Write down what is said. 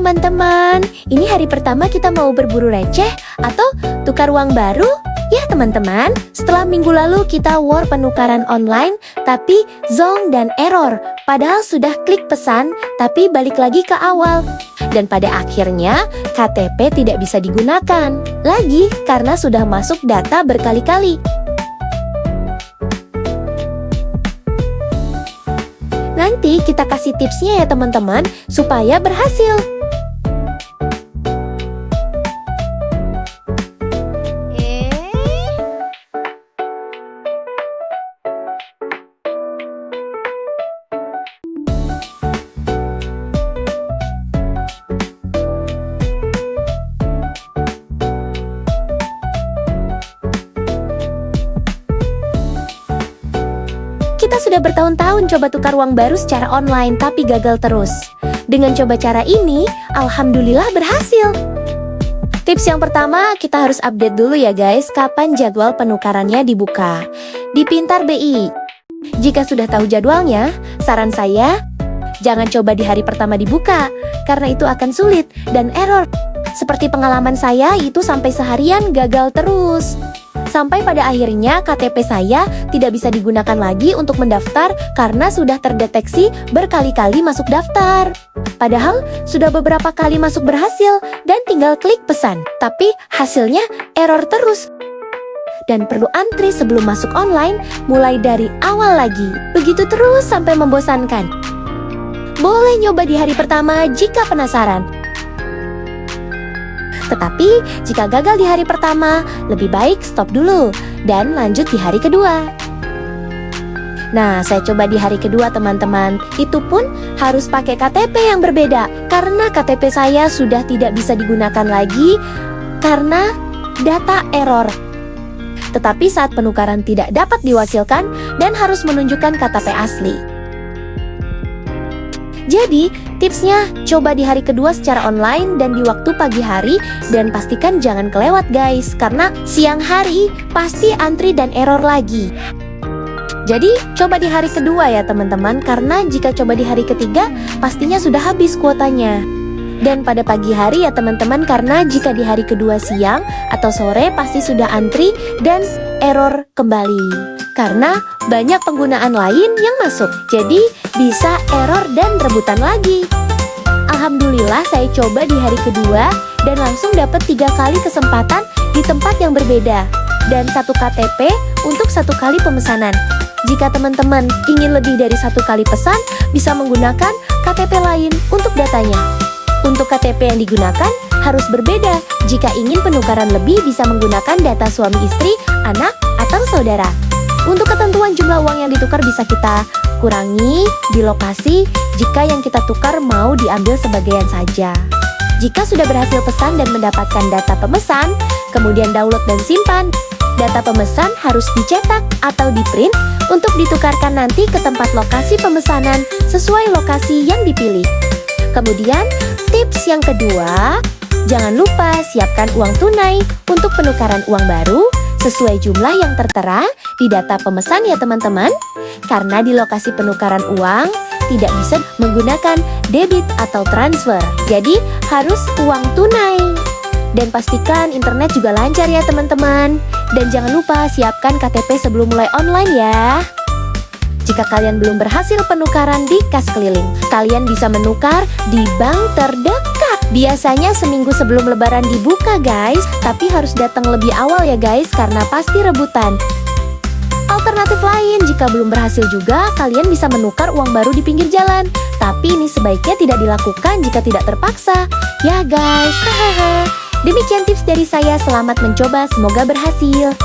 teman-teman, ini hari pertama kita mau berburu receh atau tukar uang baru? Ya teman-teman, setelah minggu lalu kita war penukaran online, tapi zonk dan error. Padahal sudah klik pesan, tapi balik lagi ke awal. Dan pada akhirnya, KTP tidak bisa digunakan lagi karena sudah masuk data berkali-kali. Nanti kita kasih tipsnya ya teman-teman, supaya berhasil. Kita sudah bertahun-tahun coba tukar uang baru secara online tapi gagal terus. Dengan coba cara ini, alhamdulillah berhasil. Tips yang pertama, kita harus update dulu ya guys, kapan jadwal penukarannya dibuka di Pintar BI. Jika sudah tahu jadwalnya, saran saya, jangan coba di hari pertama dibuka, karena itu akan sulit dan error. Seperti pengalaman saya, itu sampai seharian gagal terus. Sampai pada akhirnya KTP saya tidak bisa digunakan lagi untuk mendaftar karena sudah terdeteksi berkali-kali masuk daftar. Padahal sudah beberapa kali masuk berhasil dan tinggal klik pesan, tapi hasilnya error terus. Dan perlu antri sebelum masuk online, mulai dari awal lagi. Begitu terus sampai membosankan. Boleh nyoba di hari pertama jika penasaran. Tetapi, jika gagal di hari pertama, lebih baik stop dulu dan lanjut di hari kedua. Nah, saya coba di hari kedua teman-teman. Itu pun harus pakai KTP yang berbeda, karena KTP saya sudah tidak bisa digunakan lagi karena data error. Tetapi saat penukaran tidak dapat diwakilkan dan harus menunjukkan KTP asli. Jadi, tipsnya coba di hari kedua secara online dan di waktu pagi hari, dan pastikan jangan kelewat guys, karena siang hari pasti antri dan error lagi. Jadi, coba di hari kedua ya teman-teman, karena jika coba di hari ketiga, pastinya sudah habis kuotanya. Dan pada pagi hari ya teman-teman, karena jika di hari kedua siang atau sore pasti sudah antri dan error kembali. Karena banyak penggunaan lain yang masuk, jadi bisa error dan rebutan lagi. Alhamdulillah saya coba di hari kedua dan langsung dapat 3 kali kesempatan di tempat yang berbeda dan 1 KTP untuk 1 kali pemesanan. Jika teman-teman ingin lebih dari 1 kali pesan, bisa menggunakan KTP lain untuk datanya. Untuk KTP yang digunakan harus berbeda. Jika ingin penukaran lebih, bisa menggunakan data suami istri, anak, atau saudara. Untuk ketentuan jumlah uang yang ditukar bisa kita kurangi di lokasi jika yang kita tukar mau diambil sebagian saja. Jika sudah berhasil pesan dan mendapatkan data pemesan, kemudian download dan simpan. Data pemesan harus dicetak atau di-print untuk ditukarkan nanti ke tempat lokasi pemesanan sesuai lokasi yang dipilih. Kemudian, tips yang kedua, jangan lupa siapkan uang tunai untuk penukaran uang baru sesuai jumlah yang tertera di data pemesan ya teman-teman. Karena di lokasi penukaran uang tidak bisa menggunakan debit atau transfer, jadi harus uang tunai. Dan pastikan internet juga lancar ya teman-teman. Dan jangan lupa siapkan KTP sebelum mulai online ya. Jika kalian belum berhasil penukaran di kas keliling, kalian bisa menukar di bank terdekat. Biasanya seminggu sebelum lebaran dibuka guys, tapi harus datang lebih awal ya guys, karena pasti rebutan. Alternatif lain, jika belum berhasil juga, kalian bisa menukar uang baru di pinggir jalan. Tapi ini sebaiknya tidak dilakukan jika tidak terpaksa. Ya guys, hahaha. Demikian tips dari saya, selamat mencoba, semoga berhasil.